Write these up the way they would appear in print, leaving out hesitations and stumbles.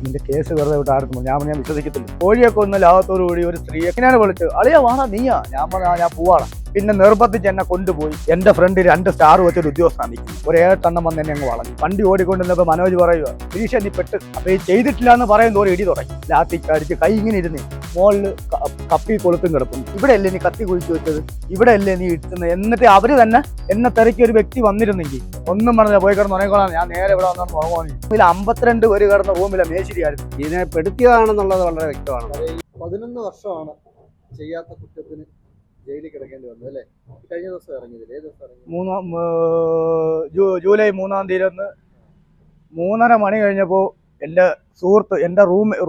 നിന്റെ കേസ് വെറുതെ വിട്ട് ആർക്കും ഞാൻ വിശ്വസിക്കത്തില്ല. കോഴിയൊക്കെ ഒന്ന് ലാഭത്തോടു കൂടി ഒരു സ്ത്രീ എങ്ങനെയാണ് വിളിച്ചത്, അളിയാ വാണ നീയാ, ഞാൻ പറഞ്ഞ ഞാൻ പോവാണ്. പിന്നെ നിർബന്ധിച്ച് എന്നെ കൊണ്ടുപോയി. എന്റെ ഫ്രണ്ട് 2 സ്റ്റാർ വെച്ചൊരു ഉദ്യോഗസ്ഥാണ് നിൽക്കുന്നത്. ഒരു 7 വന്ന് എന്നെ അങ്ങ് വളഞ്ഞു. വണ്ടി ഓടിക്കൊണ്ടിരുന്നപ്പോൾ മനോജ് പറയുക, ഗിരീഷ് നീ പെട്ട്. അപ്പൊ ഈ ചെയ്തിട്ടില്ല എന്ന് പറയും തോറും ഇടി തുടങ്ങി. ലാത്തിക്കടിച്ച് കൈ ഇങ്ങനെ ഇരുന്നേ മോളില് കപ്പി കൊളുത്തും കിടക്കുന്നു. ഇവിടെ അല്ലേ നീ കത്തി കുഴിച്ചു വെച്ചത്, ഇവിടെ അല്ലേ നീ ഇട്ടുന്നത്. എന്നിട്ട് അവര് തന്നെ എന്നെ തിരക്കി ഒരു വ്യക്തി വന്നിരുന്നെങ്കിൽ ഒന്നും പറഞ്ഞില്ല, പോയി കിടന്ന് ഉറങ്ങിക്കോളാം, ഞാൻ നേരെ ഇവിടെ വന്നു ഉറങ്ങുവാണ്. ഇതിൽ 52 പേര് കിടന്ന റൂമിലെ മേശിരിയായിരുന്നു. ഇതിനെ പെടുത്തിയതാണെന്നുള്ളത് വളരെ വ്യക്തമാണ്. 11 വർഷമാണ് ചെയ്യാത്ത കുറ്റത്തിന് ജയിലിൽ കിടക്കേണ്ടി വന്നത് അല്ലേ? കഴിഞ്ഞ ദിവസം ഇറങ്ങിയതില്ല, ഏത് ദിവസം ഇറങ്ങി? ജൂലൈ 3-ാം തീയതി 3:30 മണി കഴിഞ്ഞപ്പോൾ എൻ്റെ സുഹൃത്ത് എൻ്റെ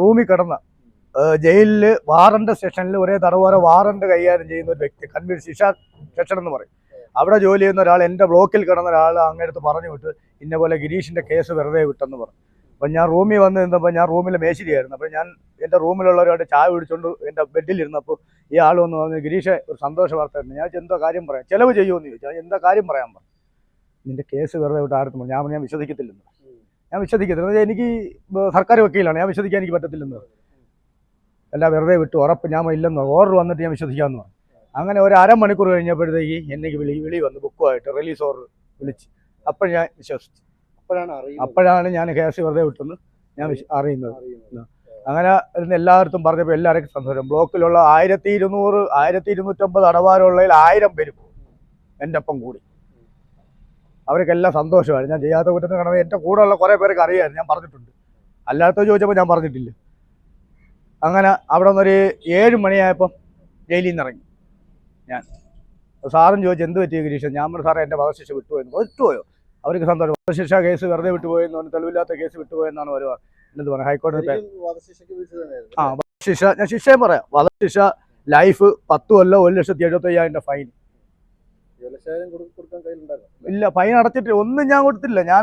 റൂമിൽ കിടന്ന ജയിലിൽ വാറണ്ട് സെക്ഷനിൽ ഒരേ തടവുകാരെ വാറണ്ട് കൈകാര്യം ചെയ്യുന്ന ഒരു വ്യക്തി, കൺവീൻ ശിക്ഷ സെക്ഷൻ എന്ന് പറയും, അവിടെ ജോലി ചെയ്യുന്ന ഒരാൾ എൻ്റെ ബ്ലോക്കിൽ കിടന്ന ഒരാൾ അങ്ങടുത്ത് പറഞ്ഞു വിട്ട് ഇന്ന പോലെ ഗിരീഷിൻ്റെ കേസ് വെറുതെ വിട്ടെന്ന് പറഞ്ഞു. അപ്പം ഞാൻ റൂമിൽ വന്ന് നിന്നപ്പോൾ ഞാൻ റൂമിലെ മേശിരിയായിരുന്നു. അപ്പോൾ ഞാൻ എൻ്റെ റൂമിലുള്ളവരോട് ചായ പിടിച്ചുകൊണ്ട് എൻ്റെ ബെഡിലിരുന്നപ്പോൾ ഈ ആൾ വന്ന് പറഞ്ഞു, ഗിരീഷ് ഒരു സന്തോഷ വാർത്തയായിരുന്നു. ഞാൻ എന്തോ കാര്യം പറയാം, ചിലവ് ചെയ്യുമെന്ന് ചോദിച്ചാൽ എന്താ കാര്യം പറയാൻ പറഞ്ഞു. നിന്റെ കേസ് വെറുതെ വിട്ട് ആർക്കും ഞാൻ വിശ്വസിക്കത്തില്ലെന്ന്. ഞാൻ വിശ്വസിക്കത്തില്ല, എനിക്ക് സർക്കാർ വക്കീലാണ്, ഞാൻ വിശ്വസിക്കാൻ എനിക്ക് പറ്റത്തില്ലെന്ന്. എല്ലാം വെറുതെ വിട്ടു, ഉറപ്പ് ഞാൻ ഇല്ലെന്ന് ഓർഡർ വന്നിട്ട് ഞാൻ വിശ്വസിക്കാമെന്ന് പറഞ്ഞു. അങ്ങനെ ഒരു അരമണിക്കൂർ കഴിഞ്ഞപ്പോഴത്തേക്ക് എനിക്ക് വിളി വന്നു, ബുക്കുമായിട്ട് റിലീസ് ഓർഡർ വിളിച്ച്. അപ്പോൾ ഞാൻ വിശ്വസിച്ചു. അപ്പോഴാണ് ഞാൻ കേസ് വെറുതെ വിട്ടെന്ന് ഞാൻ അറിയുന്നത്. അങ്ങനെ ഇരുന്ന് എല്ലായിടത്തും പറഞ്ഞപ്പോൾ എല്ലാവർക്കും സന്തോഷം. ബ്ലോക്കിലുള്ള 1200 1250 അടവാരുള്ളതിൽ 1000 പേരും എൻ്റെ ഒപ്പം കൂടി. അവർക്കെല്ലാം സന്തോഷമാണ്. ഞാൻ ചെയ്യാത്ത കുറ്റത്തിന് കിടന്നത് എൻ്റെ കൂടെ ഉള്ള കുറേ പേർക്ക് അറിയാമായിരുന്നു, ഞാൻ പറഞ്ഞിട്ടുണ്ട്. അല്ലാത്ത ചോദിച്ചപ്പോൾ ഞാൻ പറഞ്ഞിട്ടില്ല. അങ്ങനെ അവിടെ നിന്നൊരു 7 മണിയായപ്പം ജയിലിൽ നിന്ന് ഇറങ്ങി ഞാൻ. സാറും ചോദിച്ചു എന്ത് പറ്റിയ ഗിരീഷ്, ഞാൻ പറഞ്ഞു സാറേ എൻ്റെ വധശിക്ഷ വിട്ടുപോയോ. അവർക്ക് സന്തോഷം. വധശിക്ഷ കേസ് വെറുതെ വിട്ടുപോയെന്ന് പറഞ്ഞു, തെളിവില്ലാത്ത കേസ് വിട്ടുപോയെന്നാണ് അവർ എന്ത് പറഞ്ഞു, ഹൈക്കോടതി. വധശിക്ഷ ഞാൻ ശിക്ഷയും പറയാം. വധശിക്ഷ ലൈഫ് 10 കൊല്ലം 1,75,000 ഫൈൻ. ഇല്ല, ഫൈൻ അടച്ചിട്ടില്ല, ഒന്നും ഞാൻ കൊടുത്തില്ല. ഞാൻ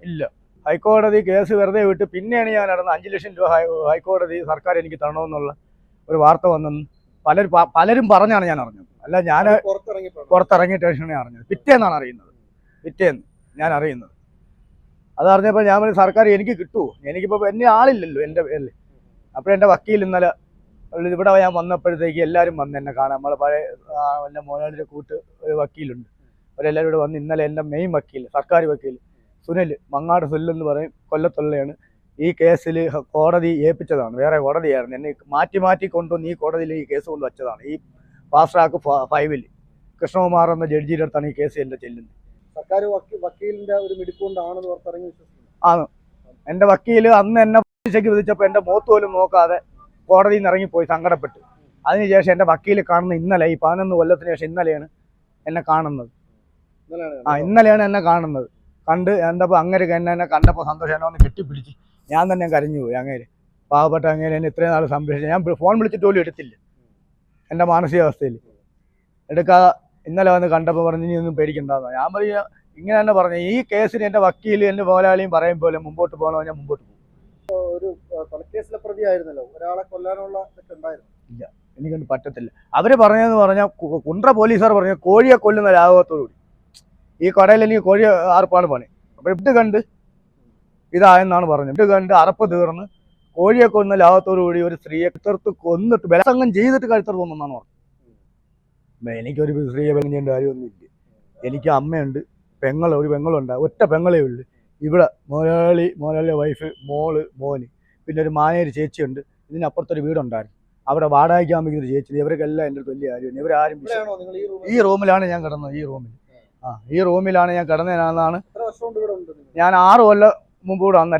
ഇല്ല, ഹൈക്കോടതി കേസ് വെറുതെ വിട്ട് പിന്നെയാണ് ഞാൻ നടന്നത്. 5 ലക്ഷം രൂപ ഹൈക്കോടതി സർക്കാർ എനിക്ക് തരണമെന്നുള്ള ഒരു വാർത്ത വന്നെന്ന് പലരും പറഞ്ഞാണ് ഞാൻ അറിഞ്ഞത്. അല്ല, ഞാൻ പുറത്തിറങ്ങിയ ടെൻഷനെ അറിഞ്ഞത്. പിറ്റേന്നാണ് അറിയുന്നത്, പിറ്റേന്ന് ഞാൻ അറിയുന്നത്. അതറിഞ്ഞപ്പോൾ ഞാൻ പറഞ്ഞു സർക്കാർ എനിക്ക് കിട്ടുമോ, എനിക്കിപ്പോൾ എന്നെ ആളില്ലല്ലോ എൻ്റെ പേരിൽ. അപ്പോഴെൻ്റെ വക്കീൽ ഇന്നലെ ഇവിടെ ഞാൻ വന്നപ്പോഴത്തേക്ക് എല്ലാവരും വന്ന് എന്നെ കാണാൻ. നമ്മളെ പഴയ എൻ്റെ മോനാളിൻ്റെ കൂട്ട് ഒരു വക്കീലുണ്ട്, അവരെല്ലാവരും ഇവിടെ വന്ന്. ഇന്നലെ എൻ്റെ മെയിൻ വക്കീൽ, സർക്കാർ വക്കീൽ സുനിൽ, മങ്ങാട് സുനിൽ എന്ന് കൊല്ലത്തുള്ളയാണ്. ഈ കേസിൽ കോടതി ഏൽപ്പിച്ചതാണ്, വേറെ കോടതിയായിരുന്നു. എന്നെ മാറ്റി കൊണ്ടുവന്ന് ഈ കോടതിയിൽ ഈ കേസ് കൊണ്ട് വച്ചതാണ്. ഈ ഫാസ്റ്റ് ട്രാക്ക് 5-ൽ കൃഷ്ണകുമാർ എന്ന ജഡ്ജിയുടെ അടുത്താണ് ഈ കേസ് എൻ്റെ ചെല്ലുന്നത്. സർക്കാർ വക്കീലിന്റെ ഒരു മിടുക്കൊണ്ടാണെന്ന് പുറത്തിറങ്ങി ആണ്. എൻ്റെ വക്കീൽ അന്ന് എന്നെ ശിക്ഷയ്ക്ക് വിധിച്ചപ്പോൾ എൻ്റെ മുഖത്ത് പോലും നോക്കാതെ കോടതിയിൽ നിന്ന് ഇറങ്ങിപ്പോയി, സങ്കടപ്പെട്ട്. അതിനുശേഷം എൻ്റെ വക്കീൽ കാണുന്ന ഇന്നലെ, ഈ 11 കൊല്ലത്തിന് ശേഷം ഇന്നലെയാണ് എന്നെ കാണുന്നത്. ഇന്നലെയാണ് എന്നെ കാണുന്നത്. കണ്ട് എന്തപ്പോൾ അങ്ങനെ എന്നെ കണ്ടപ്പോൾ സന്തോഷം, എന്നെ ഒന്ന് കെട്ടിപ്പിടിച്ച് ഞാൻ തന്നെ കരഞ്ഞു പോയി. അങ്ങേര് പാവപ്പെട്ട അങ്ങേര് എന്നെ ഇത്രയും നാൾ സംരക്ഷിച്ചു. ഞാൻ ഫോൺ വിളിച്ചിട്ട് പോലും എടുത്തില്ല, എൻ്റെ മാനസികാവസ്ഥയിൽ എടുക്കാതെ. ഇന്നലെ വന്ന് കണ്ടപ്പോൾ പറഞ്ഞ് ഇനി ഒന്നും പേടിക്കണ്ടെന്ന്. ഞാൻ പറയുക ഇങ്ങനെ തന്നെ പറഞ്ഞു, ഈ കേസിന് എൻ്റെ വക്കീൽ എൻ്റെ മുതലാളിയും പറയും പോലെ മുമ്പോട്ട് പോകണോ, ഞാൻ മുമ്പോട്ട് പോകും. ഒരു കൊലക്കേസിലെ പ്രതിയായിരുന്നല്ലോ, ഒരാളെ കൊല്ലാനുള്ള ഉണ്ടായിരുന്നു. ഇല്ല, എനിക്കൊന്നും പറ്റത്തില്ല. അവർ പറഞ്ഞതെന്ന് പറഞ്ഞാൽ കുണ്ട്ര പോലീസുകാർ പറഞ്ഞ കോഴിയെ കൊല്ലുന്ന ലാഘവത്തോടുകൂടി ഈ കടയിൽ എനിക്ക് കോഴി അറുപ്പാണ് പണി. അപ്പോൾ ഇട്ട് കണ്ട് ഇതായെന്നാണ് പറഞ്ഞത്. ഇട്ട് കണ്ട് അറപ്പ് തീർന്ന് കോഴിയെ കൊന്ന ലാഭത്തോടു കൂടി ഒരു സ്ത്രീയെ കഴുത്തറുത്ത് കൊന്നിട്ട് ബലസംഗം ചെയ്തിട്ട് കഴുത്തറുത്ത് കൊന്നെന്നാണ് പറഞ്ഞത്. എനിക്കൊരു സ്ത്രീയെ ബലം ചെയ്യേണ്ട കാര്യമൊന്നുമില്ല. എനിക്ക് അമ്മയുണ്ട്, ഒരു പെങ്ങളുണ്ട്, ഒറ്റ പെങ്ങളേ ഉള്ളു. ഇവിടെ മോലാളിയുടെ വൈഫ്, മോന്, പിന്നെ ഒരു മാനേജ് ചേച്ചിയുണ്ട്. ഇതിനപ്പുറത്തൊരു വീടുണ്ടായിരുന്നു, അവിടെ വാടകയ്ക്ക് ആകുമ്പോൾ ഒരു ചേച്ചി. ഇവർക്കെല്ലാം എൻ്റെ അടുത്ത് വലിയ കാര്യമാണ്. ഇവരാരും ഈ റൂമിലാണ് ഞാൻ കിടന്നത്. ഈ റൂമിലാണ് ഞാൻ കിടന്നതെന്നാണ്. ഞാൻ 6 കൊല്ലം മുമ്പ് കൂടെ വന്ന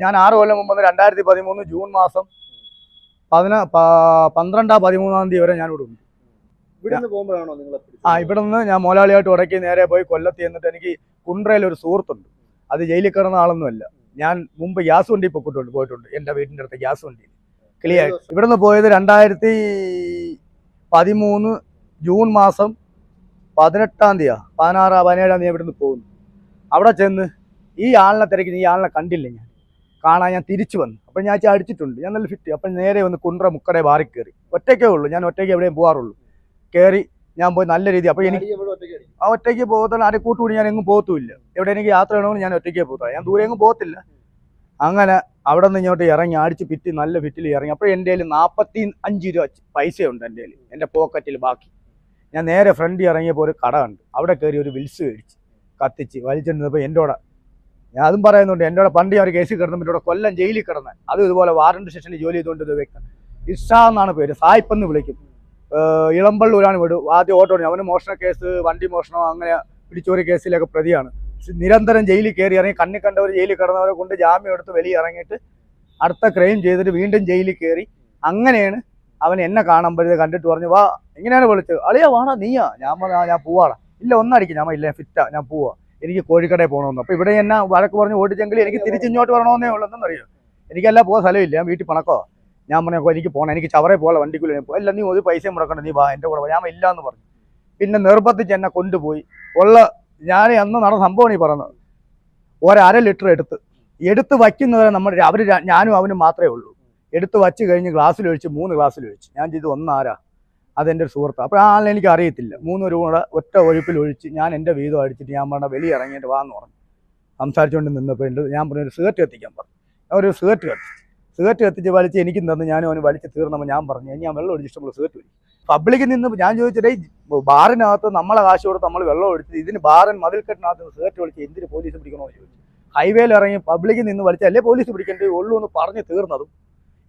ഞാൻ 6 കൊല്ലം മുമ്പ് 2013 ജൂൺ മാസം 12-13 തീയതി വരെ ഞാൻ ഇവിടെ ഉണ്ട്. ഇവിടെ നിന്ന് ഞാൻ മോലാളിയായിട്ട് ഉടക്കി നേരെ പോയി കൊല്ലത്ത് ചെന്നിട്ട് എനിക്ക് കുണ്ട്രയിൽ ഒരു സുഹൃത്തുണ്ട്. അത് ജയിലിൽ കിടന്ന ആളൊന്നുമല്ല. ഞാൻ മുമ്പ് ഗ്യാസ് വണ്ടി പോയിട്ടുണ്ട്, എൻ്റെ വീടിൻ്റെ അടുത്ത് ഗ്യാസ് വണ്ടിയിൽ ക്ലിയർ. ഇവിടെ നിന്ന് പോയത് 2013 ജൂൺ മാസം 18-ാം തീയതി 16-17-ാം തീയതി ഇവിടെ നിന്ന് പോകുന്നു. അവിടെ ചെന്ന് ഈ ആളിനെ തിരക്കി, ഈ ആളിനെ കണ്ടില്ല. ഞാൻ കാണാൻ ഞാൻ തിരിച്ചു വന്നു. അപ്പോൾ ഞാൻ അടിച്ചിട്ടുണ്ട്, ഞാൻ നല്ല ഫിറ്റ്. അപ്പം നേരെ വന്ന് കുണ്ട്ര മുക്കടെ ബാറി കയറി. ഒറ്റയ്ക്കേ ഉള്ളൂ, ഞാൻ ഒറ്റയ്ക്ക് എവിടെയും പോകാറുള്ളൂ. കയറി ഞാൻ പോയി നല്ല രീതി. അപ്പോൾ എനിക്ക് ഒറ്റയ്ക്ക് പോകത്തുള്ള ആരെ കൂട്ടുകൂടി ഞാൻ എങ്ങും പോകത്തുമില്ല. എവിടെ എനിക്ക് യാത്ര ചെയ്യണമെന്ന് ഞാൻ ഒറ്റയ്ക്കേ പോകത്തുള്ളൂ. ഞാൻ ദൂരെ എങ്ങും പോകത്തില്ല. അങ്ങനെ അവിടെ നിന്ന് ഇങ്ങോട്ട് ഇറങ്ങി അടിച്ച് പിറ്റി നല്ല ഫിറ്റിൽ ഇറങ്ങി. അപ്പോൾ എൻ്റെ കയ്യിൽ 45 രൂപ പൈസയുണ്ട് എൻ്റെ കയ്യിൽ, എൻ്റെ പോക്കറ്റിൽ ബാക്കി. ഞാൻ നേരെ ഫ്രണ്ടിൽ ഇറങ്ങിയപ്പോൾ ഒരു കട ഉണ്ട്, അവിടെ കയറി ഒരു വിൽസ് മേടിച്ച് കത്തിച്ച് വലിച്ചിരുന്നപ്പോൾ എൻ്റെ കൂടെ ഞാൻ അതും പറയുന്നുണ്ട്, എൻ്റെ കൂടെ പണ്ട് ഞാൻ ഒരു കേസിൽ കിടന്നപ്പോൾ ഇവിടെ കൊല്ലം ജയിലിൽ കിടന്നത്, അതും ഇതുപോലെ വാറണ്ട് സ്റ്റേഷനിൽ ജോലി ചെയ്തുകൊണ്ട് ഒരു വ്യക്തി ഇഷ എന്നാണ് പേര്, സായിപ്പെന്ന് വിളിക്കും. ഇളമ്പള്ളൂരാണ് വീട്. ആദ്യം ഓട്ടോ അവന് മോഷണ കേസ്, വണ്ടി മോഷണം, അങ്ങനെ പിടിച്ചോറി കേസിലൊക്കെ പ്രതിയാണ്. നിരന്തരം ജയിലിൽ കയറി ഇറങ്ങി, കണ്ണി കണ്ടവർ ജയിലിൽ കിടന്നവരെ കൊണ്ട് ജാമ്യം എടുത്ത് വെളിയിൽ ഇറങ്ങിയിട്ട് അടുത്ത ക്രൈം ചെയ്തിട്ട് വീണ്ടും ജയിലിൽ കയറി. അങ്ങനെയാണ് അവൻ എന്നെ കാണുമ്പോഴേ കണ്ടിട്ട് പറഞ്ഞു, വാ, ഇങ്ങനെയാണ് വിളിച്ചത്, അളിയാ വാടാ നീയാ. ഞാൻ പറഞ്ഞാ ഞാൻ പോവാടാ. ഇല്ല ഒന്നടിക്കും. ഞാൻ ഇല്ല ഫിറ്റാ, ഞാൻ പോവാ, എനിക്ക് കോഴിക്കടയിൽ പോകണമെന്ന്. അപ്പോൾ ഇവിടെ എന്നെ വഴക്ക് പറഞ്ഞ് ഓടിച്ചെങ്കിൽ എനിക്ക് തിരിച്ചിങ്ങോട്ട് വരണമെന്നേ ഉള്ളതെന്ന് അറിയോ, എനിക്കെല്ലാം പോകാൻ സ്ഥലമില്ല, ഞാൻ വീട്ടിൽ പണക്കോ. ഞാൻ പറഞ്ഞു എനിക്ക് പോകണം, എനിക്ക് ചവറേ പോലെ വണ്ടിക്കുള്ളിൽ പോ. ഇല്ല നീ ഒരു പൈസയും മുടക്കണ്ട, നീ വാ എൻ്റെ കൂടെ. ഞാൻ ഇല്ല എന്ന് പറഞ്ഞു. പിന്നെ നിർബന്ധിച്ച് എന്നെ കൊണ്ടുപോയി ഉള്ള ഞാൻ അന്ന് നടന്ന സംഭവമാണ് ഈ പറയുന്നത്. 1.5 ലിറ്റർ എടുത്ത് വയ്ക്കുന്നവരെ നമ്മൾ അവർ ഞാനും അവനും മാത്രമേ ഉള്ളൂ. എടുത്ത് വച്ച് കഴിഞ്ഞ് ഗ്ലാസ്സിലൊഴിച്ച് 3 ഗ്ലാസ്സിലൊഴിച്ച് ഞാൻ ചെയ്ത് ഒന്നാരാ, അതെൻ്റെ ഒരു സുഹൃത്ത്. അപ്പോൾ ആ ആളിനെ എനിക്ക് അറിയത്തില്ല. 3 രൂപ കൂടെ ഒറ്റ ഒഴുപ്പിലൊഴിച്ച് ഞാൻ എൻ്റെ വീതം അടിച്ചിട്ട് ഞാൻ പറഞ്ഞ വെളിയിൽ ഇറങ്ങിയിട്ട് വാന്ന് പറഞ്ഞു. സംസാരിച്ചുകൊണ്ട് നിന്നപ്പോൾ ഞാൻ പറഞ്ഞു ഒരു സിഗരറ്റ് കത്തിക്കാൻ പറഞ്ഞു. ഒരു സിഗരറ്റ് കത്തിച്ച് വലിച്ച് എനിക്കും തന്നു. ഞാനും അവന് വലിച്ച് തീർന്നപ്പോൾ ഞാൻ പറഞ്ഞു ഞാൻ വെള്ളം ഒഴിച്ച് ഇഷ്ടമുള്ള സിഗരറ്റ് വലിക്കും. പബ്ലിക്കിൽ നിന്ന് ഞാൻ ചോദിച്ചിട്ടേ, ബാറിനകത്ത് നമ്മളെ കാശ് കൊടുത്ത് നമ്മൾ വെള്ളം ഒഴിച്ച് ഇതിന് ബാറിൻ മതിൽക്കെട്ടിനകത്ത് സിഗരറ്റ് വലിച്ച് എന്തിന് പോലീസ് പിടിക്കണമെന്ന് ചോദിച്ചു. ഹൈവേയിൽ ഇറങ്ങി പബ്ലിക്കിൽ നിന്ന് വലിച്ചല്ലേ പോലീസ് പിടിക്കേണ്ടി ഉള്ളൂ എന്ന് പറഞ്ഞ് തീർന്നതും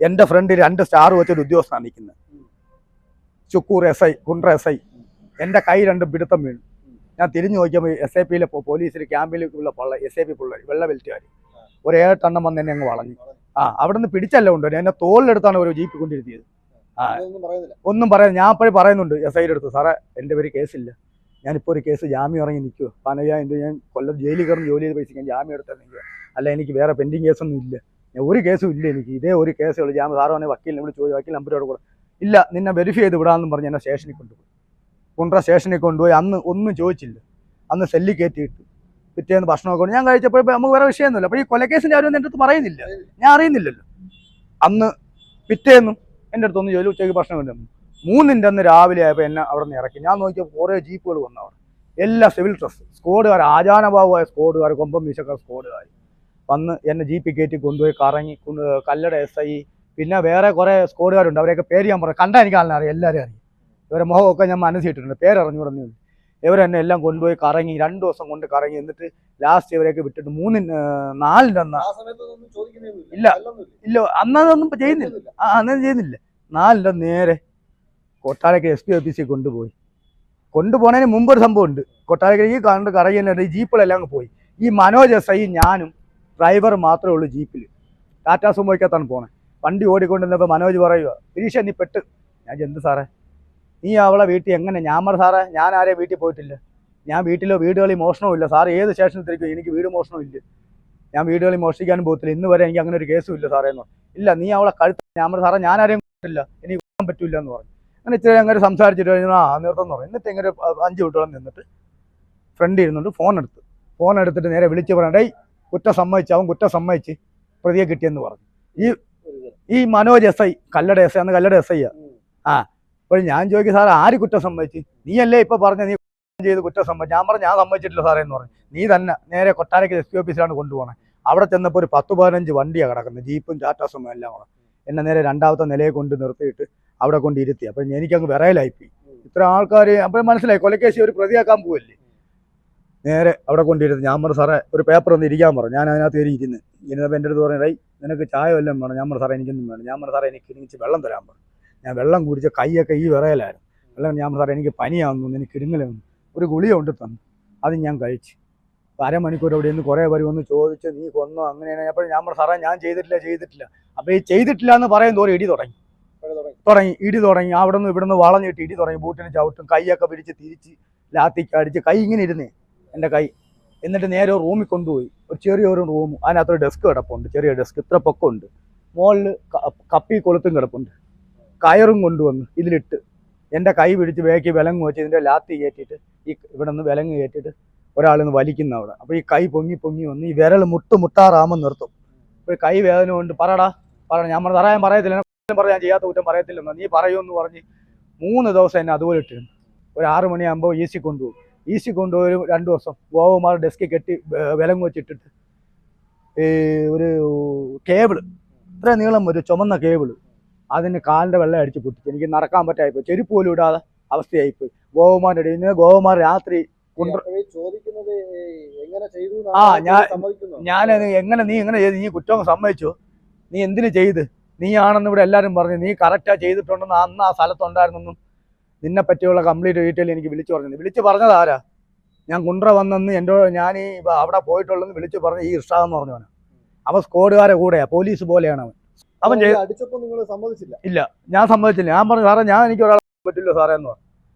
എൻ്റെ ഫ്രണ്ട് 2 സ്റ്റാർ വെച്ചൊരു ഉദ്യോഗസ്ഥനാണ് നിൽക്കുന്നത്, ചുക്കൂർ SI, കുണ്ട്ര SI. എൻ്റെ കൈ 2 പിടുത്തം വീണു. ഞാൻ തിരിഞ്ഞു നോക്കിയപ്പോൾ SAPയിലെ പോലീസിൽ ക്യാമ്പിലുള്ള SAP പിള്ളേർ വെള്ള ബെൽറ്റുകാർ ഒരു 7 എണ്ണം വന്ന് എന്നെ അങ്ങ് വളഞ്ഞു. അവിടെ നിന്ന് പിടിച്ചല്ല കൊണ്ടുവരും, എന്നെ തോളിലെടുത്താണ് ഒരു ജീപ്പ് കൊണ്ടിരുത്തിയത്. ഒന്നും പറയാൻ ഞാൻ അപ്പോഴും പറയുന്നുണ്ട് SIയുടെ അടുത്ത്, സാറേ എൻ്റെ പേര് കേസില്ല, ഞാനിപ്പോൾ ഒരു കേസ് ജാമ്യം ഇറങ്ങി നിൽക്കുക, 15,000 ഞാൻ കൊല്ലം ജയിലിൽ കയറുന്ന ജോലി ചെയ്ത് പൈസ ഞാൻ ജാമ്യം എടുത്താൽ നിൽക്കുക, അല്ല എനിക്ക് വേറെ പെൻഡിങ് കേസൊന്നും ഇല്ല, ഞാൻ ഒരു കേസും ഇല്ല, എനിക്ക് ഇതേ ഒരു കേസേ ഉള്ളൂ. ജാമ്യം സാറ് വന്നെ വക്കീലിനെ വിളിച്ച് ചോദിച്ചു, വക്കീൽ നമ്പരോട് കൂടെ ഇല്ല, നിന്നെ വെരിഫൈ ചെയ്ത് വിടാമെന്നും പറഞ്ഞ് എന്നെ സ്റ്റേഷനിൽ കൊണ്ടുപോയി. കുണ്ട്ര സ്റ്റേഷനിൽ കൊണ്ടുപോയി. അന്ന് ഒന്നും ചോദിച്ചില്ല, അന്ന് സെല്ലിൽ കയറ്റിയിട്ട് പിറ്റേന്ന് ഭക്ഷണമൊക്കെ കൊണ്ട് ഞാൻ കഴിച്ചപ്പോൾ നമുക്ക് വേറെ വിഷയമൊന്നുമില്ല. അപ്പോൾ ഈ കൊലക്കേസിൻ്റെ ആരും എൻ്റെ അടുത്ത് പറയുന്നില്ല, ഞാൻ അറിയുന്നില്ലല്ലോ. അന്ന് പിറ്റേന്നും എൻ്റെ അടുത്തൊന്ന് ചോദിച്ചു, ഉച്ചയ്ക്ക് ഭക്ഷണം കൊണ്ടുവന്നു. 3-ന്റെ അന്ന് രാവിലെ ആയപ്പോൾ എന്നെ അവിടെ നിന്ന് ഇറക്കി. ഞാൻ നോക്കിയപ്പോൾ കുറേ ജീപ്പുകൾ വന്നു അവിടെ, എല്ലാ സിവിൽ ഡ്രസ്സ്, സ്ക്വാഡുകാർ, ആചാനഭാവമായ സ്ക്വാഡുകാർ, കൊമ്പം വീശക്കാർ സ്ക്വാഡുകാർ വന്ന് എന്നെ ജീപ്പിൽ കയറ്റി കൊണ്ടുപോയി കറങ്ങി. കല്ലട SI, പിന്നെ വേറെ കുറേ സ്ക്വാഡുകാരുണ്ട്, അവരെയൊക്കെ പേര് ഞാൻ പറഞ്ഞു, കണ്ടാൽ എനിക്ക് ആളിനെ അറിയാം, എല്ലാവരും അറിയാം, ഇവരെ മുഖമൊക്കെ ഞാൻ മനസ്സിട്ടിട്ടുണ്ട്, പേരറിഞ്ഞു പറഞ്ഞു. ഇവരെന്നെ എല്ലാം കൊണ്ടുപോയി കറങ്ങി 2 ദിവസം കൊണ്ട് കറങ്ങി. എന്നിട്ട് ലാസ്റ്റ് ഇവരെയൊക്കെ വിട്ടിട്ട് 4-ന്റെ അന്ന് ഇല്ല അന്നൊന്നും ചെയ്യുന്നില്ല, അന്നൊന്നും ചെയ്യുന്നില്ല. 4-ന്റെ നേരെ കൊട്ടാരക്കര SP ഓഫീസിൽ കൊണ്ടുപോകുന്നതിന് മുമ്പ് ഒരു സംഭവം ഉണ്ട്. കൊട്ടാരക്കര ഈ കണ്ട് കറങ്ങിയ ഈ ജീപ്പുകളെല്ലാം അങ്ങ് പോയി. ഈ മനോജ് SI ഞാനും ഡ്രൈവർ മാത്രമേ ഉള്ളൂ ജീപ്പിൽ. ടാറ്റാ സുമോയ്ക്കകത്താണ് പോണേ. വണ്ടി ഓടിക്കൊണ്ടിരുന്നപ്പോൾ മനോജ് പറയുക, ഗിരീഷ നീ പെട്ട്. ഞാൻ എന്ത് സാറേ, നീ അവളെ വീട്ടിൽ എങ്ങനെ? ഞാൻ പറഞ്ഞു സാറേ ഞാൻ ആരെയും വീട്ടിൽ പോയിട്ടില്ല, ഞാൻ വീടുകളിൽ മോഷണമില്ല, സാറ് ഏത് സ്റ്റേഷനിൽ തിരിക്കും, എനിക്ക് വീട് മോഷണമില്ല, ഞാൻ വീടുകളിൽ മോഷ്ടിക്കാനും പോകത്തില്ല, ഇന്ന് വരെ എനിക്ക് അങ്ങനെ ഒരു കേസും ഇല്ല സാറേ എന്ന് പറഞ്ഞു. ഇല്ല നീ അവളെ കഴുത്ത്. ഞാൻ പറഞ്ഞു സാറേ ഞാൻ ആരെയും ഇല്ല, എനിക്ക് പോകാൻ പറ്റില്ല എന്ന് പറഞ്ഞു. അങ്ങനെ ഇച്ചിരി അങ്ങനെ സംസാരിച്ചിട്ട് കഴിഞ്ഞാൽ നിർത്തം എന്ന് പറഞ്ഞു. എന്നിട്ട് ഇങ്ങനെ 5 മിനിറ്റോളം നിന്നിട്ട് ഫ്രണ്ട് ഇരുന്നുകൊണ്ട് ഫോൺ എടുത്തിട്ട് നേരെ വിളിച്ച് പറയണ്ടേ, കുറ്റം സമ്മതിച്ച് പ്രതിയെ കിട്ടിയെന്ന് പറഞ്ഞു. ഈ മനോജ് SI, കല്ലട SI, അന്ന് കല്ലട SI അപ്പോൾ ഞാൻ ചോദിക്കും സാറേ ആര് കുറ്റം സമ്മതിച്ച്? നീയല്ലേ ഇപ്പോൾ പറഞ്ഞ നീ ചെയ്ത് കുറ്റം സമ്മതിച്ചു? ഞാൻ പറഞ്ഞു ഞാൻ സമ്മതിച്ചിട്ടില്ല സാറേ എന്ന് പറഞ്ഞു. നീ തന്നെ നേരെ കൊട്ടാരക്കര SP ഓഫീസിലാണ് കൊണ്ടുപോകണേ. അവിടെ ചെന്നപ്പോൾ ഒരു 10-15 വണ്ടിയാണ് കിടക്കുന്നത്, ജീപ്പും ടാറ്റാ സുമോ എല്ലാം കൂടെ. എന്നെ നേരെ 2ാമത്തെ നിലയെ കൊണ്ട് നിർത്തിയിട്ട് അവിടെ കൊണ്ട് ഇരുത്തി. അപ്പോൾ എനിക്കങ്ങ് വിറയലായിപ്പോയി. ഇത്ര ആൾക്കാർ അപ്പോൾ മനസ്സിലായി കൊലക്കേസ് ഒരു പ്രതിയാക്കാൻ പോവല്ലേ. നേരെ അവിടെ കൊണ്ടിരുത്തി. ഞാൻ പറഞ്ഞു സാറേ ഒരു പേപ്പർ ഒന്ന് ഇരിക്കാൻ പറഞ്ഞു. ഞാൻ അതിനകത്ത് കയറി ഇരുന്നപ്പോൾ എൻ്റെ അടുത്ത് പറഞ്ഞു, നിനക്ക് ചായ വല്ലതും വേണം? ഞാൻ പറഞ്ഞു സാറേ എനിക്കൊന്നും വേണം. ഞാൻ പറഞ്ഞു സാറേ എനിക്ക് ഇടിച്ച് വെള്ളം തരാൻ പറഞ്ഞു. ഞാൻ വെള്ളം കുടിച്ച കൈയൊക്കെ ഈ വിറയലായിരുന്നു. വെള്ളം ഞാൻ പറഞ്ഞു സാറേ എനിക്ക് പനിയാവുന്നു, എനിക്ക് ഇടുങ്ങലെന്ന്. ഒരു ഗുളിക കൊണ്ട് തന്നു, അത് ഞാൻ കഴിച്ച്. 1/2 മണിക്കൂർ അവിടെ നിന്ന് കുറേ പേര് വന്ന് ചോദിച്ച് നീ കൊന്നോ അങ്ങനെയാണ്. അപ്പോൾ ഞാൻ പറഞ്ഞു സാറേ ഞാൻ ചെയ്തിട്ടില്ല. അപ്പോൾ ഈ ചെയ്തിട്ടില്ല എന്ന് പറയും തോറും ഇടി തുടങ്ങി. അവിടെ നിന്ന് ഇവിടുന്ന് വളഞ്ഞിട്ട് ഇടി തുടങ്ങി. ബൂട്ടിന് ചവിട്ടും, കൈയൊക്കെ പിടിച്ച് തിരിച്ച് ലാത്തിക്ക് അടിച്ച് കൈ ഇങ്ങനെ ഇരുന്നേ എൻ്റെ കൈ. എന്നിട്ട് നേരെ റൂമിൽ കൊണ്ടുപോയി. ഒരു ചെറിയൊരു റൂം, അതിനകത്തൊരു ഡെസ്ക് കിടപ്പുണ്ട്, ചെറിയ ഡെസ്ക്, ഇത്ര പൊക്കമുണ്ട്. മുകളിൽ കപ്പി കൊളുത്തും കിടപ്പുണ്ട്. കയറും കൊണ്ടുവന്ന് ഇതിലിട്ട് എൻ്റെ കൈ പിടിച്ച് വേക്കി വിലങ്ങ് വെച്ച് ഇതിൻ്റെ ലാത്തി കയറ്റിയിട്ട് ഇവിടെ നിന്ന് വിലങ്ങ് കയറ്റിയിട്ട് ഒരാളിന്ന് വലിക്കുന്ന അവിടെ. അപ്പോൾ ഈ കൈ പൊങ്ങി വന്ന് ഈ വിരൽ മുട്ടാറാമം നിർത്തും. അപ്പോൾ കൈ വേദന കൊണ്ട് പറ. ഞാൻ പറയാൻ പറയത്തില്ല, ഞാൻ ചെയ്യാത്ത കുറ്റം പറയത്തില്ലെന്ന് നീ പറയുമെന്ന് പറഞ്ഞ് 3 ദിവസം എന്നെ അതുപോലെ ഇട്ടിരുന്നു. ഒരു 6 മണിയാകുമ്പോൾ ഈസി കൊണ്ടുപോകും. 2 ദിവസം ഗോവമാർ ഡെസ്കിൽ കെട്ടി വിലങ്ങ് വെച്ചിട്ടിട്ട് ഒരു കേബിള് ഇത്ര നീളം ഒരു ചുമന്ന കേബിള് അതിന് കാലിൻ്റെ വെള്ളം അടിച്ച് പൊട്ടിച്ച് എനിക്ക് നടക്കാൻ പറ്റായിപ്പോയി, ചെരുപ്പ് പോലും ഇടാതെ അവസ്ഥയായിപ്പോയി. ഗോവന്മാരുടെ ഇടയിൽ നിന്ന് ഗോവന്മാർ രാത്രി ചോദിക്കുന്നത് എങ്ങനെ ചെയ്തു ഞാനത് നീ എങ്ങനെ ചെയ്ത്, നീ കുറ്റം സമ്മതിച്ചോ, നീ എന്തിനു ചെയ്ത്, നീ ആണെന്ന് ഇവിടെ എല്ലാവരും പറഞ്ഞു, നീ കറക്റ്റാ ചെയ്തിട്ടുണ്ടെന്ന് അന്ന് ആ സ്ഥലത്തുണ്ടായിരുന്നെന്നും നിന്നെ പറ്റിയുള്ള കംപ്ലീറ്റ് ഡീറ്റെയിൽ എനിക്ക് വിളിച്ചു പറഞ്ഞത് ആരാ, ഞാൻ കുണ്ട്ര വന്നെന്ന് ഞാൻ ഈ അവിടെ പോയിട്ടുള്ളെന്ന് വിളിച്ചു പറഞ്ഞ ഈ ഇർഷാദെന്ന് പറഞ്ഞവനാണ്. അവൻ സ്ക്വാഡുകാരെ കൂടെയാ, പോലീസ് പോലെയാണ് അവൻ അടിച്ചപ്പോൾ നിങ്ങൾ സമ്മതിച്ചില്ല? ഇല്ല, ഞാൻ സമ്മതിച്ചില്ല. ഞാൻ പറഞ്ഞു സാറേ എനിക്ക് ഒരാളെ പറ്റില്ല സാറേ എന്ന് പറഞ്ഞു,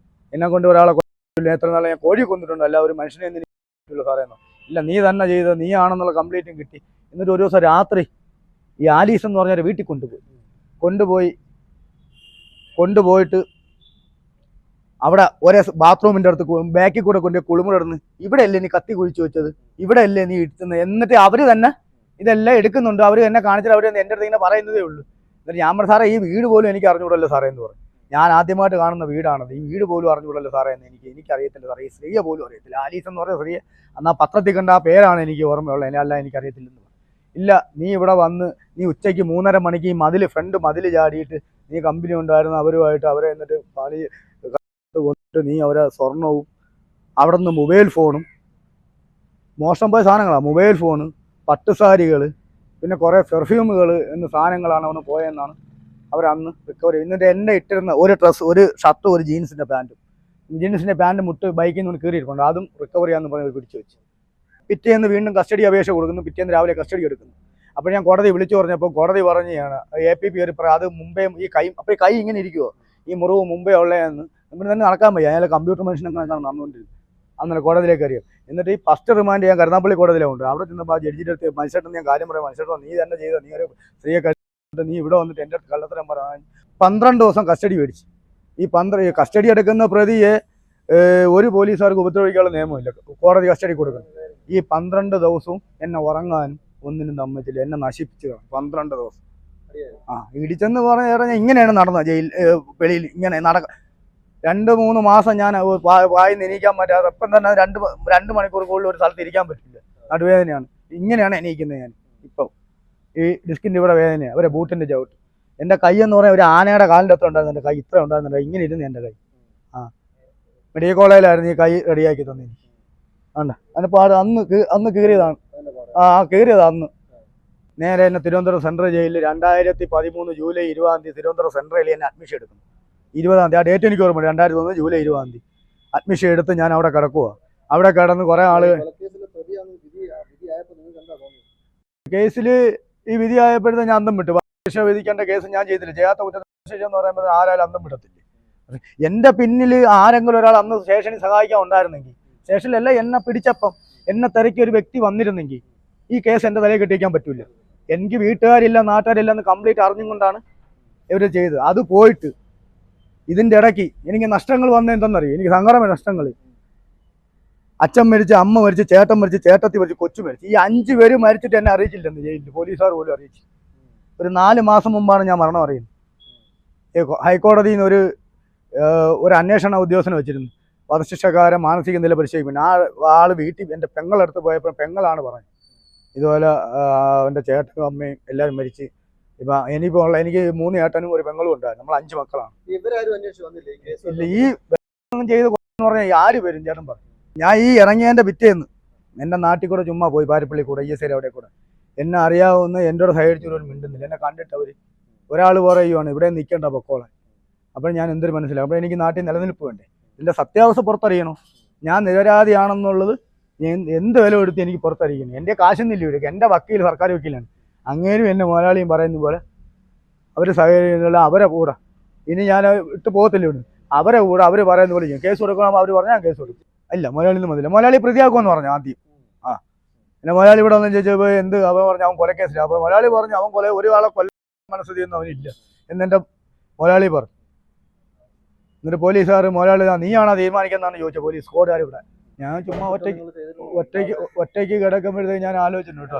എന്നെ കൊണ്ട് ഒരാളെ കൊല്ലില്ല, എത്ര നാളെ ഞാൻ കോഴി കൊന്നിട്ടുണ്ട്, അല്ല ഒരു മനുഷ്യനെ എന്തിനും പറ്റില്ല സാറേ എന്ന്. ഇല്ല, നീ തന്നെ ചെയ്ത്, നീ ആണെന്നുള്ള കംപ്ലീറ്റും കിട്ടി. എന്നിട്ട് ഒരു ദിവസം രാത്രി ഈ ആലീസ് എന്ന് പറഞ്ഞൊരു വീട്ടിൽ കൊണ്ടുപോയിട്ട് അവിടെ ഒരേ ബാത്റൂമിൻ്റെ അടുത്ത് ബാക്കിൽ കൂടെ കൊണ്ട് കുളിമുറിടുന്ന്, ഇവിടെ അല്ലേ നീ കത്തി കുഴിച്ചു വെച്ചത്, ഇവിടെ അല്ലേ നീ ഇട്ടുന്നത്, എന്നിട്ട് അവർ തന്നെ ഇതെല്ലാം എടുക്കുന്നുണ്ട്, അവർ എന്നെ കാണിച്ചിട്ട് അവർ എൻ്റെ അടുത്ത് ഇങ്ങനെ പറയുന്നതേ ഉള്ളൂ. എന്നിട്ട് ഞാൻ പറഞ്ഞു സാറേ ഈ വീട് പോലും എനിക്ക് അറിഞ്ഞുകൂടല്ലോ സാറേ എന്ന് പറഞ്ഞു, ഞാൻ ആദ്യമായിട്ട് കാണുന്ന വീടാണത്, ഈ വീട് പോലും അറിഞ്ഞുകൂടല്ലോ സാറേ എന്ന് എനിക്കറിയത്തില്ല സാറേ, ഈ സ്ത്രീയെ പോലും അറിയത്തില്ല, ആലീസ് എന്ന് പറയുന്ന സ്ത്രീയെ അന്ന് ആ പത്രത്തിൽ കണ്ട ആ പേരാണ് എനിക്ക് ഓർമ്മയുള്ളത്, അല്ല എനിക്കറിയത്തില്ലെന്ന് പറഞ്ഞു. ഇല്ല, നീ ഇവിടെ വന്ന് നീ ഉച്ചയ്ക്ക് 3:30 മണിക്ക് ഈ ഫ്രണ്ട് മതിൽ ചാടിയിട്ട് നീ കമ്പനി ഉണ്ടായിരുന്നു അവരുമായിട്ട്, അവരെ എന്നിട്ട് പണി കൊണ്ടിട്ട് നീ അവരെ സ്വർണവും അവിടെ നിന്ന് മൊബൈൽ ഫോണും മോശം പോയ സാധനങ്ങളാണ്, മൊബൈൽ ഫോണ്, പട്ടുസാരികൾ, പിന്നെ കുറേ പെർഫ്യൂമുകൾ എന്ന സാധനങ്ങളാണ് അവന് പോയെന്നാണ് അവരന്ന് റിക്കവർ ചെയ്ത്. എന്നിട്ട് എന്നെ ഇട്ടിരുന്ന ഒരു ഡ്രസ്സ്, ഒരു ഷർട്ടും, ഒരു ജീൻസിൻ്റെ പാൻറ്റും മുട്ട് ബൈക്കിൽ നിന്ന് കീറിയിട്ടുണ്ട്, അതും റിക്കവർ ചെയ്യാമെന്ന് പറഞ്ഞ് പിടിച്ചു വെച്ച്. പിറ്റേന്ന് വീണ്ടും കസ്റ്റഡി അപേക്ഷ കൊടുക്കുന്നു, പിറ്റേന്ന് രാവിലെ കസ്റ്റഡി എടുക്കുന്നു. അപ്പോൾ ഞാൻ കോടതി വിളിച്ചു പറഞ്ഞപ്പോൾ കോടതി പറഞ്ഞാണ് APP ഒരു അത് മുമ്പേ ഈ കൈ, അപ്പോൾ ഈ കൈ ഇങ്ങനെ ഇരിക്കുമോ, ഈ മുറിവ് മുമ്പേ ഉള്ളതെന്ന് നമ്മൾ തന്നെ നടക്കാൻ വയ്യ, അയാൾ കമ്പ്യൂട്ടർ മെഷീനൊക്കെ നടന്നുകൊണ്ടിരുന്നത്. അന്നേരം കോടതിയിലേക്ക് അറിയാം. എന്നിട്ട് ഈ ഫസ്റ്റ് റിമാൻഡ് ഞാൻ കരുനാപ്പള്ളി കോടതിയിലുണ്ട്. അവിടെ ചെന്നപ്പോൾ ആ ജഡ്ജിൻ്റെ അടുത്ത് മനുഷ്യട്ടൻ ഞാൻ കാര്യം പറയാം, മനുഷ്യട്ടൻ നീ തന്നെ ചെയ്ത, നീ ഒരു സ്ത്രീയെ കഴിച്ചിട്ട് നീ ഇവിടെ വന്നിട്ട് എൻ്റെ അടുത്ത് കള്ളത്തരം പറയാൻ 12 ദിവസം കസ്റ്റഡി മേടിച്ചു. ഈ കസ്റ്റഡി എടുക്കുന്ന പ്രതിയെ ഒരു പോലീസുകാർക്ക് ഉപദ്രവിക്കാനുള്ള നിയമമില്ല, കോടതി കസ്റ്റഡി കൊടുക്കണം. ഈ 12 ദിവസവും എന്നെ ഉറങ്ങാനും ഒന്നിനും സമ്മതിച്ചില്ല, എന്നെ നശിപ്പിച്ചു 12 ദിവസം. ഇടിച്ചെന്ന് പറഞ്ഞാൽ ഇങ്ങനെയാണ് നടന്നത് വെളിയിൽ ഇങ്ങനെ 2-3 മാസം ഞാൻ വായിന്ന് എണീക്കാൻ പറ്റാതെ ഇപ്പം തന്നെ 2 മണിക്കൂർ കൂടുതൽ ഒരു സ്ഥലത്ത് ഇരിക്കാൻ പറ്റില്ല, നടുവേദനയാണ്. ഇങ്ങനെയാണ് എണീക്കുന്നത് ഞാൻ ഇപ്പം, ഈ ഡിസ്കിൻ്റെ ഇവിടെ വേദനയാണ്, അവരെ ബൂട്ടിൻ്റെ ചവിട്ട്. എൻ്റെ കൈ എന്ന് പറഞ്ഞാൽ ഒരു ആനയുടെ കാലിൻ്റെ അത്ര ഉണ്ടായിരുന്നു, എൻ്റെ കൈ ഇത്ര ഉണ്ടായിരുന്നില്ല, ഇങ്ങനെ ഇരുന്ന് എൻ്റെ കൈ. മെഡിക്കൽ കോളേജിലായിരുന്നു ഈ കൈ റെഡിയാക്കി തന്നെ എനിക്ക്. അതിനിപ്പോൾ അന്ന് കീറിയതാണ്, കീറിയതാണ് അന്ന്. നേരെ എന്നെ തിരുവനന്തപുരം സെൻട്രൽ ജയിലിൽ 2013 ജൂലൈ 20 തിരുവനന്തപുരം സെൻട്രലിൽ എന്നെ അഡ്മിഷൻ എടുക്കുന്നു. 20 ആ ഡേറ്റ് എനിക്ക് ഓർമ്മ, 2001 ജൂലൈ 20 അഡ്മിഷൻ എടുത്ത് ഞാൻ അവിടെ കിടക്കുക. അവിടെ കിടന്ന് കുറേ ആള് കേസിൽ ഈ വിധി ആയപ്പോഴത്തെ ഞാൻ അന്തം വിട്ടു. ശിക്ഷ വിധിക്കേണ്ട കേസ് ഞാൻ ചെയ്തില്ല, ചെയ്യാത്ത കുറ്റശിക്ഷ എന്ന് പറയുമ്പോൾ ആരായാലും അന്തം വിടത്തില്ല. എൻ്റെ പിന്നിൽ ആരെങ്കിലും ഒരാൾ അന്ന് സ്റ്റേഷനിൽ സഹായിക്കാൻ ഉണ്ടായിരുന്നെങ്കിൽ, സ്റ്റേഷനിലല്ല എന്നെ പിടിച്ചപ്പം എന്നെ തിരക്കി ഒരു വ്യക്തി വന്നിരുന്നെങ്കിൽ ഈ കേസ് എൻ്റെ തലയിൽ കെട്ടിക്കാൻ പറ്റൂല. എനിക്ക് വീട്ടുകാരില്ല നാട്ടുകാരില്ല എന്ന് കംപ്ലീറ്റ് അറിഞ്ഞും കൊണ്ടാണ് ഇവർ ചെയ്തത്. അത് പോയിട്ട് ഇതിൻ്റെ ഇടയ്ക്ക് എനിക്ക് നഷ്ടങ്ങൾ വന്നത് എന്തെന്നറിയും, എനിക്ക് സങ്കടമായ നഷ്ടങ്ങൾ. അച്ഛൻ മരിച്ച്, അമ്മ മരിച്ച്, ചേട്ടൻ മരിച്ച്, ചേട്ടത്തി മരിച്ച്, കൊച്ചു മരിച്ച്. ഈ 5 പേര് മരിച്ചിട്ട് എന്നെ അറിയിച്ചില്ലെന്ന് ജയിലിൽ, പോലീസുകാർ പോലും അറിയിച്ചു. ഒരു 4 മാസം മുമ്പാണ് ഞാൻ മരണം അറിയുന്നത്. ഹൈക്കോടതിയിൽ നിന്ന് ഒരു അന്വേഷണ ഉദ്യോഗസ്ഥനെ വെച്ചിരുന്നു, വധശിക്ഷക്കാരൻ മാനസിക നില പരിശോധിക്കുന്നു. ആൾ വീട്ടിൽ എൻ്റെ പെങ്ങളടുത്ത് പോയപ്പോൾ പെങ്ങളാണ് പറഞ്ഞത് ഇതുപോലെ എൻ്റെ ചേട്ടനും അമ്മയും എല്ലാവരും മരിച്ച്. ഇപ്പം ഇനിയിപ്പോൾ എനിക്ക് 3 ഏട്ടനും ഒരു പെങ്ങളും ഉണ്ടായിരുന്നു, നമ്മൾ 5 മക്കളാണ്. ഇല്ല, ഈ ചെയ്ത് എന്ന് പറഞ്ഞാൽ ആര് വരും ചേട്ടൻ പറഞ്ഞു. ഞാൻ ഈ ഇറങ്ങിയതിൻ്റെ പിറ്റേന്ന് എൻ്റെ നാട്ടിൽ കൂടെ ചുമ്മാ പോയി, പാരിപ്പള്ളി കൂടെ ESI അവിടെ കൂടെ. എന്നെ അറിയാവുന്ന എൻ്റെ സൈഡ് ചൂരോട് മിണ്ടുന്നില്ല. എന്നെ കണ്ടിട്ട് ഒരാൾ പറയുവാണ് ഇവിടെ നിൽക്കേണ്ട പൊക്കോളെ. അപ്പോൾ ഞാൻ എന്തൊരു മനസ്സിലാവും. അപ്പോൾ എനിക്ക് നാട്ടിൽ നിലനിൽപ്പ് വേണ്ടേ, എൻ്റെ സത്യാവസ്ഥ പുറത്തറിയണോ, ഞാൻ നിരപരാധിയാണെന്നുള്ളത് എന്ത് വില കൊടുത്ത് എനിക്ക് പുറത്തറിയിക്കണം. എൻ്റെ കാശൊന്നുമില്ല ഇവിടെ, എൻ്റെ വക്കീൽ സർക്കാർ വക്കീലാണ്. അങ്ങേരും എന്നെ മുതലാളിയും പറയുന്ന പോലെ അവർ സഹകരിക്കുന്നില്ല, അവരെ കൂടെ ഇനി ഞാൻ ഇട്ട് പോകത്തില്ല ഇവിടെ, അവരെ കൂടെ അവർ പറയുന്ന പോലെ ചെയ്യും. കേസ് കൊടുക്കണം, അവർ പറഞ്ഞാൽ ഞാൻ കേസ് കൊടുക്കും. ഇല്ല, മുതലാളിന്ന് മതില്ല, മുതലാളി പ്രതിയാക്കുമെന്ന് പറഞ്ഞു ആദ്യം. പിന്നെ മുതലാളി ഇവിടെ വന്നു ചോദിച്ചപ്പോൾ എന്ത്, അവൻ പറഞ്ഞു അവൻ കൊലക്കേസില്ല. അപ്പോൾ മുതലാളി പറഞ്ഞു അവൻ ഒരാളെ കൊല്ലാൻ മനസ്സ് ചെയ്യുന്ന അവനില്ല എന്നെൻ്റെ മുതലാളി പറഞ്ഞു. എന്നിട്ട് പോലീസുകാർ മുതലാളി നീയാണോ തീരുമാനിക്കുന്നതാണ് ചോദിച്ചത്, പോലീസ് സ്ക്വാഡുകാർ ഇവിടെ. ഞാൻ ചുമ്മാ ഒറ്റയ്ക്ക് കിടക്കുമ്പോഴത്തേക്ക് ഞാൻ ആലോചിച്ചിട്ടുണ്ട് കേട്ടോ,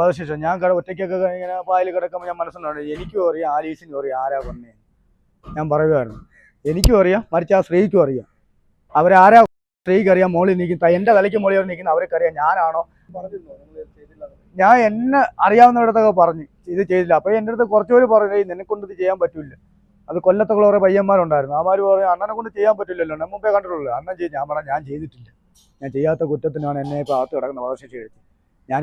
വധശിക്ഷ. ഞാൻ ഒറ്റയ്ക്കൊക്കെ ഇങ്ങനെ പായൽ കിടക്കുമ്പോൾ ഞാൻ മനസ്സിലുണ്ട്, എനിക്കും അറിയാം ആലീസിനും അറിയാം ആരാ കൊന്നേ. ഞാൻ പറയുമായിരുന്നു, എനിക്കും അറിയാം, മറിച്ച് ആ സ്ത്രീക്കും അറിയാം. അവരാരാ സ്ത്രീക്ക് അറിയാം, മോളിൽ നിൽക്കുന്ന എൻ്റെ തലയ്ക്ക് മോളിൽ അവർ നിൽക്കുന്ന അവർക്കറിയാം ഞാനാണോ. ഞാൻ എന്നെ അറിയാവുന്നിടത്തൊക്കെ പറഞ്ഞു ഇത് ചെയ്തില്ല. അപ്പോൾ എൻ്റെ അടുത്ത് കുറച്ച് പേര് പറഞ്ഞു നിന്നെക്കൊണ്ട് ഇത് ചെയ്യാൻ പറ്റില്ല. അത് കൊല്ലത്തുള്ള കുറേ പയ്യന്മാരുണ്ടായിരുന്നു. അവന്മാർ പറഞ്ഞു അണ്ണനെ കൊണ്ട് ചെയ്യാൻ പറ്റില്ലല്ലോ, ഞാൻ മുമ്പേ കണ്ടിട്ടുള്ളൂ, അണ്ണൻ ചെയ്യും. ഞാൻ പറഞ്ഞു ഞാൻ ചെയ്തിട്ടില്ല, ഞാൻ ചെയ്യാത്ത കുറ്റത്തിനാണ് എന്നെ ഇപ്പോൾ അകത്ത് കിടക്കുന്ന വധശിക്ഷ എഴുതി.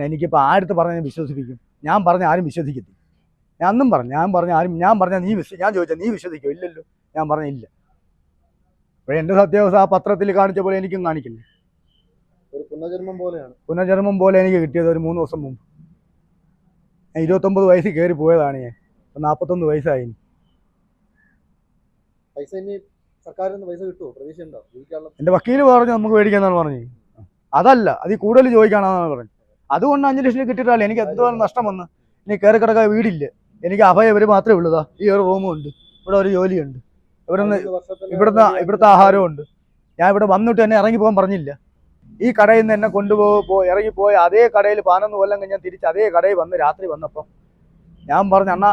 എനിക്കിപ്പോൾ ആരുടെ പറഞ്ഞ് വിശ്വസിപ്പിക്കും? ഞാൻ പറഞ്ഞ ആരും വിശ്വസിക്കത്തില്ല. ഞാൻ അന്നും പറഞ്ഞു, ഞാൻ പറഞ്ഞാൽ ഞാൻ ചോദിച്ചാൽ നീ വിശ്വസിക്കോ? ഇല്ലല്ലോ. ഞാൻ പറഞ്ഞില്ല. അപ്പോൾ എൻ്റെ സത്യാവസ്ഥ ആ പത്രത്തിൽ കാണിച്ച പോലെ എനിക്കും കാണിക്കില്ല. ഒരു പുനർജന്മം പോലെയാണ്. പുനർജന്മം പോലെ എനിക്ക് കിട്ടിയത് ഒരു 3 ദിവസം മുമ്പ്. ഞാൻ 29 വയസ്സിൽ കയറി പോയതാണ്. ഞാൻ 41 വയസ്സായി. പൈസ ഇനി സർക്കാരിൽ നിന്ന് പൈസ കിട്ടുമോ? പ്രതീക്ഷ ഉണ്ടോ? എൻ്റെ വക്കീൽ പറഞ്ഞു നമുക്ക് മേടിക്കാന്നാണ് പറഞ്ഞത്. അതല്ല, അതിൽ കൂടുതൽ ചോദിക്കാനാണെന്നാണ് പറഞ്ഞത്. അതുകൊണ്ട് 5 ലക്ഷം കിട്ടിയിട്ടല്ല എനിക്ക് എന്തോരം നഷ്ടം വന്ന്. ഇനി കയറി കിടക്കാൻ വീടില്ല. എനിക്ക് അഭയം ഇവർ മാത്രമേ ഉള്ളൂ. ഈ ഒരു റൂമുണ്ട്, ഇവിടെ ഒരു ജോലിയുണ്ട്, ഇവിടുത്തെ ആഹാരമുണ്ട്. ഞാൻ ഇവിടെ വന്നിട്ട് എന്നെ ഇറങ്ങിപ്പോകാൻ പറഞ്ഞില്ല. ഈ കടയിൽ നിന്ന് എന്നെ ഇറങ്ങിപ്പോയി അതേ കടയിൽ 11 കൊല്ലം കഴിഞ്ഞാൽ തിരിച്ച് അതേ കടയിൽ വന്ന് രാത്രി വന്നപ്പോൾ ഞാൻ പറഞ്ഞു അണ്ണാ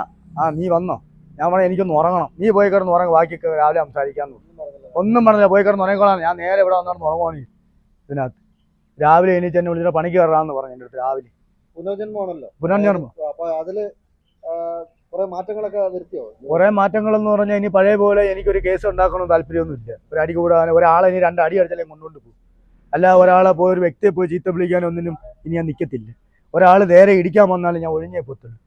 നീ വന്നോ? ഞാൻ പറഞ്ഞു എനിക്കൊന്ന് ഉറങ്ങണം. നീ പോയി കിടന്ന് ഉറങ്ങും, ബാക്കിയൊക്കെ രാവിലെ സംസാരിക്കാമെന്ന്. ഒന്നും പറഞ്ഞില്ല, പോയി കിടന്ന് ഉറങ്ങിക്കോളാം. ഞാൻ നേരെ ഇവിടെ വന്നിടന്ന് ഉറങ്ങുവാണ്. ഇതിനകത്ത് രാവിലെ എണീച്ച് എന്നെ വിളിച്ചിട്ട് പണിക്ക് കയറാമെന്ന് പറഞ്ഞു എൻ്റെ അടുത്ത് രാവിലെ. പുനർജന്മമാണല്ലോ. പുനർജന്മം. അപ്പൊ അതില് കുറെ മാറ്റങ്ങളൊക്കെ വരുത്തിയോ? കുറെ മാറ്റങ്ങളെന്ന് പറഞ്ഞാൽ ഇനി പഴയ പോലെ എനിക്കൊരു കേസ് ഉണ്ടാക്കണമെന്ന് താല്പര്യമൊന്നുമില്ല. ഒരു അടി കൂടാനോ ഒരാളെ ഇനി 2 അടി അടിച്ചാലേ കൊണ്ടുകൊണ്ട് പോകും. അല്ല ഒരാളെ പോയി ഒരു വ്യക്തിയെ പോയി ചീത്ത വിളിക്കാനോ ഒന്നിനും ഇനി ഞാൻ നിൽക്കത്തില്ല. ഒരാൾ നേരെ ഇടിക്കാൻ വന്നാലും ഞാൻ ഒഴിഞ്ഞേ പോത്തുള്ളൂ.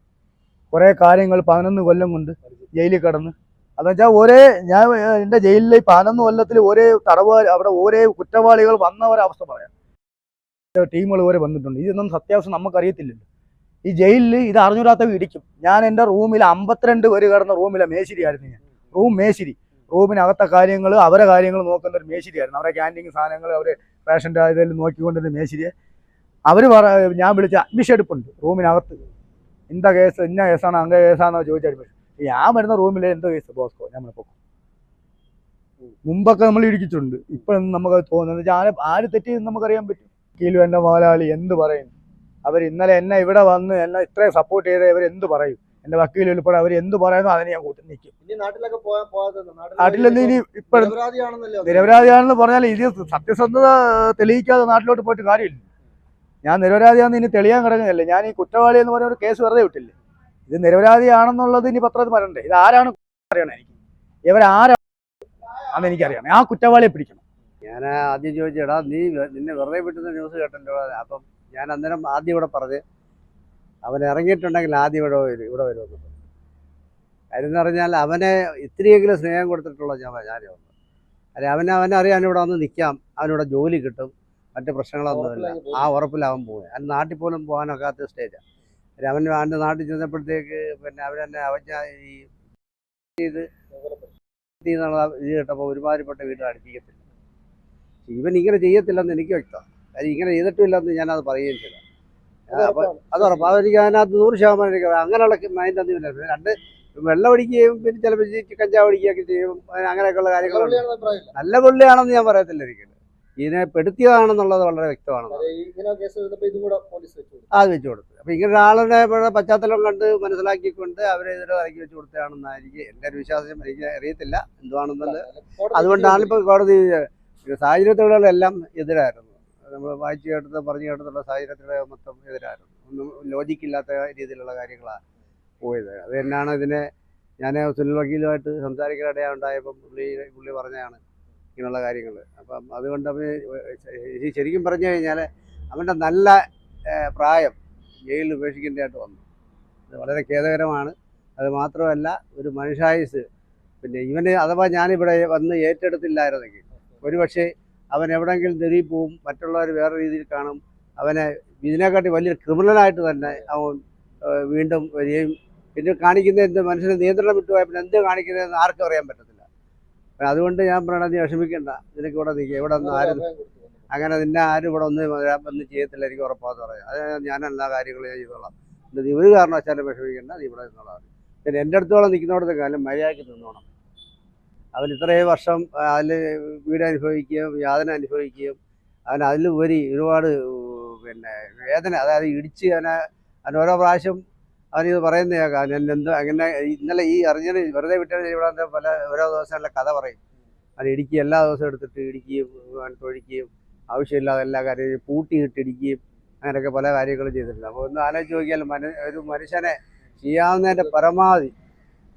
കുറേ കാര്യങ്ങൾ 11 കൊല്ലം കൊണ്ട് ജയിലിൽ കിടന്ന് അതെന്നുവെച്ചാൽ ഞാൻ എൻ്റെ ജയിലിൽ 11 കൊല്ലത്തിൽ ഒരേ തടവുകാർ അവിടെ ഒരേ കുറ്റവാളികൾ വന്നവരവസ്ഥ പറയാം. ടീമുകൾ വരെ വന്നിട്ടുണ്ട്. ഇതൊന്നും സത്യാവസ്ഥ നമുക്കറിയത്തില്ലല്ലോ. ഈ ജയിലിൽ ഇത് അറിഞ്ഞൂടാത്തവ ഇടിക്കും. ഞാൻ എൻ്റെ റൂമിൽ 52 പേര് കിടന്ന റൂമിലെ മേശിരിയായിരുന്നു ഞാൻ. മേശിരി റൂമിനകത്തെ കാര്യങ്ങൾ അവരെ കാര്യങ്ങൾ നോക്കുന്ന ഒരു മേശിരിയായിരുന്നു. അവരെ ക്യാൻറ്റീൻ സാധനങ്ങൾ അവർ റേഷൻ്റെ ഇതെല്ലാം നോക്കിക്കൊണ്ടിരുന്ന മേശിരിയെ അവർ ഞാൻ വിളിച്ച അഡ്മിഷൻ എടുപ്പുണ്ട് റൂമിനകത്ത്. ഇന്ന കേസാണോ അങ്ങ കേസാണോ ചോദിച്ച അഡ്മിഷൻ. ഞാൻ വരുന്ന റൂമിൽ എന്തോ കേസ് ബോസ്കോ ഞാൻ പൊക്കും. മുമ്പൊക്കെ നമ്മൾ ഇടിച്ചിട്ടുണ്ട്. ഇപ്പോഴൊന്നും നമുക്ക് തോന്നുന്നത് ആര് തെറ്റിയെന്ന് നമുക്കറിയാൻ പറ്റും. കീലു എൻ്റെ മുതലാളി എന്ത് പറയും? അവർ ഇന്നലെ എന്നെ ഇവിടെ വന്ന് എന്നെ ഇത്രയും സപ്പോർട്ട് ചെയ്ത് ഇവർ എന്ത് പറയും? എൻ്റെ വക്കീൽ ഉൾപ്പെടെ അവർ എന്ത് പറയുന്നു അതിന് ഞാൻ കൂട്ടി നിൽക്കും. നാട്ടിലെന്ന് ഇനി ഇപ്പോഴും നിരപരാധിയാണെന്ന് പറഞ്ഞാൽ ഇത് സത്യസന്ധത തെളിയിക്കാതെ നാട്ടിലോട്ട് പോയിട്ട് കാര്യമില്ല. ഞാൻ നിരപരാധിയാണെന്ന് ഇനി തെളിയാൻ കിടക്കുന്നില്ല. ഞാൻ ഈ കുറ്റവാളി എന്ന് പറഞ്ഞ ഒരു കേസ് വെറുതെ വിട്ടില്ല. ഇത് നിരപരാധിയാണെന്നുള്ളത് ഇനി പത്രത്തിൽ പറയണ്ടേ. ഇത് ആരാണ് അറിയണം എനിക്ക്, ഇവരാരാണെന്ന് എനിക്കറിയണം. ആ കുറ്റവാളിയെ പിടിക്കണം. ഞാൻ ആദ്യം ചോദിച്ചേടാ നിന്നെ വെറുതെ വിട്ടുന്ന ന്യൂസ് കേട്ടല്ലോ. അപ്പം ഞാൻ അന്നേരം ആദ്യം ഇവിടെ പറഞ്ഞ് അവൻ ഇറങ്ങിയിട്ടുണ്ടെങ്കിൽ ആദ്യം ഇവിടെ വരുമെന്ന് പറഞ്ഞു. കാര്യം എന്ന് പറഞ്ഞാൽ അവനെ ഇത്രയെങ്കിലും സ്നേഹം കൊടുത്തിട്ടുള്ള ഞാനേ വന്നു. അല്ലെ അവനെ അറിയാൻ ഇവിടെ വന്ന് നിൽക്കാം, അവനിവിടെ ജോലി കിട്ടും, മറ്റ് പ്രശ്നങ്ങളൊന്നുമില്ല. ആ ഉറപ്പിൽ അവൻ പോയി. അവൻ നാട്ടിൽ പോലും പോകാനൊക്കാത്ത സ്റ്റേജാണ്. അവൻ്റെ നാട്ടിൽ ചെന്നപ്പോഴത്തേക്ക് പിന്നെ അവരെന്നെ ഇത് കേട്ടപ്പോൾ ഒരുമാതിരിപ്പെട്ട വീട്ടിൽ അടുപ്പിക്കത്തില്ല. ഇവൻ ഇങ്ങനെ ചെയ്യത്തില്ലെന്ന് എനിക്ക് വ്യക്തമാണ്. കാര്യം ഇങ്ങനെ ചെയ്തിട്ടില്ലെന്ന് ഞാനത് പറയുകയും ചെയ്തു. അപ്പോൾ അത് ഉറപ്പ്. അതെനിക്ക് അതിനകത്ത് 100% എനിക്ക് അങ്ങനെയുള്ള മൈൻഡ് ഒന്നും ഇല്ല. 2 വെള്ളം അടിക്കുകയും പിന്നെ ചിലപ്പോൾ കഞ്ചാവ് അടിക്കുകയൊക്കെ ചെയ്യും. അങ്ങനെയൊക്കെയുള്ള കാര്യങ്ങളുണ്ട്. നല്ല പുള്ളിയാണെന്ന് ഞാൻ പറയത്തില്ല ഒരിക്കലും. ഇതിനെ പെടുത്തിയതാണെന്നുള്ളത് വളരെ വ്യക്തമാണ്. അത് വെച്ച് കൊടുത്തു. അപ്പം ഇങ്ങനെ ഒരാളുടെ പശ്ചാത്തലം കണ്ട് മനസ്സിലാക്കിക്കൊണ്ട് അവരെ ഇതിനെ ഇറക്കി വെച്ച് കൊടുത്തതാണെന്നായിരിക്കും എൻ്റെ ഒരു വിശ്വാസം. എനിക്ക് അറിയത്തില്ല എന്തുവാണെന്നുള്ളത്. അതുകൊണ്ടാണ് ഇപ്പോൾ കോടതി സാഹചര്യത്തോടെല്ലാം എതിരായിരുന്നു. നമ്മൾ വായിച്ചു കേട്ടത് പറഞ്ഞു കേട്ടതുള്ള സാഹചര്യത്തിലെ മൊത്തം എതിരായിരുന്നു. ഒന്നും ലോജിക്കില്ലാത്ത രീതിയിലുള്ള കാര്യങ്ങളാണ് പോയത്. അത് തന്നെയാണ് ഇതിനെ ഞാൻ സുനിൽ വക്കീലുമായിട്ട് സംസാരിക്കാനിടയുണ്ടായപ്പം പുള്ളി പറഞ്ഞതാണ് ഇങ്ങനെയുള്ള കാര്യങ്ങൾ. അപ്പം അതുകൊണ്ട് ശരിക്കും പറഞ്ഞു കഴിഞ്ഞാൽ അവൻ്റെ നല്ല പ്രായം ജയിലിൽ ഉപേക്ഷിക്കേണ്ടതായിട്ട് വന്നു. അത് വളരെ ഖേദകരമാണ്. അത് മാത്രമല്ല ഒരു മനുഷ്യായുസ് പിന്നെ ഇവന് അഥവാ ഞാനിവിടെ വന്ന് ഏറ്റെടുത്തില്ലായിരുന്നെങ്കിൽ ഒരുപക്ഷെ അവൻ എവിടെയെങ്കിലും തെരുവിൽ പോവും, മറ്റുള്ളവർ വേറെ രീതിയിൽ കാണും. അവനെ ഇതിനെക്കാട്ടി വലിയ ക്രിമിനലായിട്ട് തന്നെ അവൻ വീണ്ടും വരികയും പിന്നെ കാണിക്കുന്ന എന്ത് മനുഷ്യനെ നിയന്ത്രണം വിട്ടുപോയാൽ പിന്നെ എന്ത് കാണിക്കുന്നതെന്ന് ആർക്കും അറിയാൻ പറ്റത്തില്ല. അതുകൊണ്ട് ഞാൻ പറയണത് നീ വിഷമിക്കണ്ട, നിനക്ക് ഇവിടെ നിൽക്കുക, ഇവിടെ ഒന്നും ആരും അങ്ങനെ നിന്നെ ആരും ഇവിടെ ഒന്നും ചെയ്യത്തില്ല, എനിക്ക് ഉറപ്പാന്ന് പറയാം. അത് ഞാൻ എല്ലാ കാര്യങ്ങളും ഞാൻ ചെയ്തോളാം. നീ ഒരു കാരണവശാലും വിഷമിക്കണ്ട, നീ ഇവിടെ നിന്നുള്ളതാണ്. പിന്നെ എൻ്റെ അടുത്തോളം നിൽക്കുന്നിടത്തെ കാലം മര്യാദയ്ക്ക് നിന്നോണം. അവൻ ഇത്രയും വർഷം അതിൽ വീട് അനുഭവിക്കുകയും യാതന അനുഭവിക്കുകയും അതിലുപരി ഒരുപാട് പിന്നെ വേദന, അതായത് ഇടിച്ച് അവൻ ഓരോ പ്രാവശ്യം അവനിത് പറയുന്ന കേൾക്കാം. എന്തോ അങ്ങനെ ഇന്നലെ ഈ അറിഞ്ഞത് വെറുതെ വിട്ടത് ഇവിടെ പല ഓരോ ദിവസങ്ങളിലെ കഥ പറയും. അവൻ ഇടിക്കുക, എല്ലാ ദിവസവും എടുത്തിട്ട് ഇടിക്കുകയും തൊഴിക്കുകയും ആവശ്യമില്ലാതെ എല്ലാ കാര്യവും പൂട്ടിയിട്ടിടിക്കുകയും അങ്ങനെയൊക്കെ പല കാര്യങ്ങളും ചെയ്തിട്ടുണ്ട്. അപ്പോൾ ഒന്ന് ആലോചിച്ച് നോക്കിയാൽ ഒരു മനുഷ്യനെ ചെയ്യാവുന്നതിൻ്റെ പരമാവധി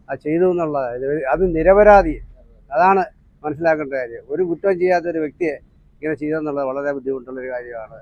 അത് ചെയ്തു എന്നുള്ളത്, അത് നിരപരാധി, അതാണ് മനസ്സിലാക്കേണ്ട കാര്യം. ഒരു കുറ്റം ചെയ്യാത്ത ഒരു വ്യക്തിയെ ഇങ്ങനെ ചെയ്തെന്നുള്ളത് വളരെ ബുദ്ധിമുട്ടുള്ളൊരു കാര്യമാണ്.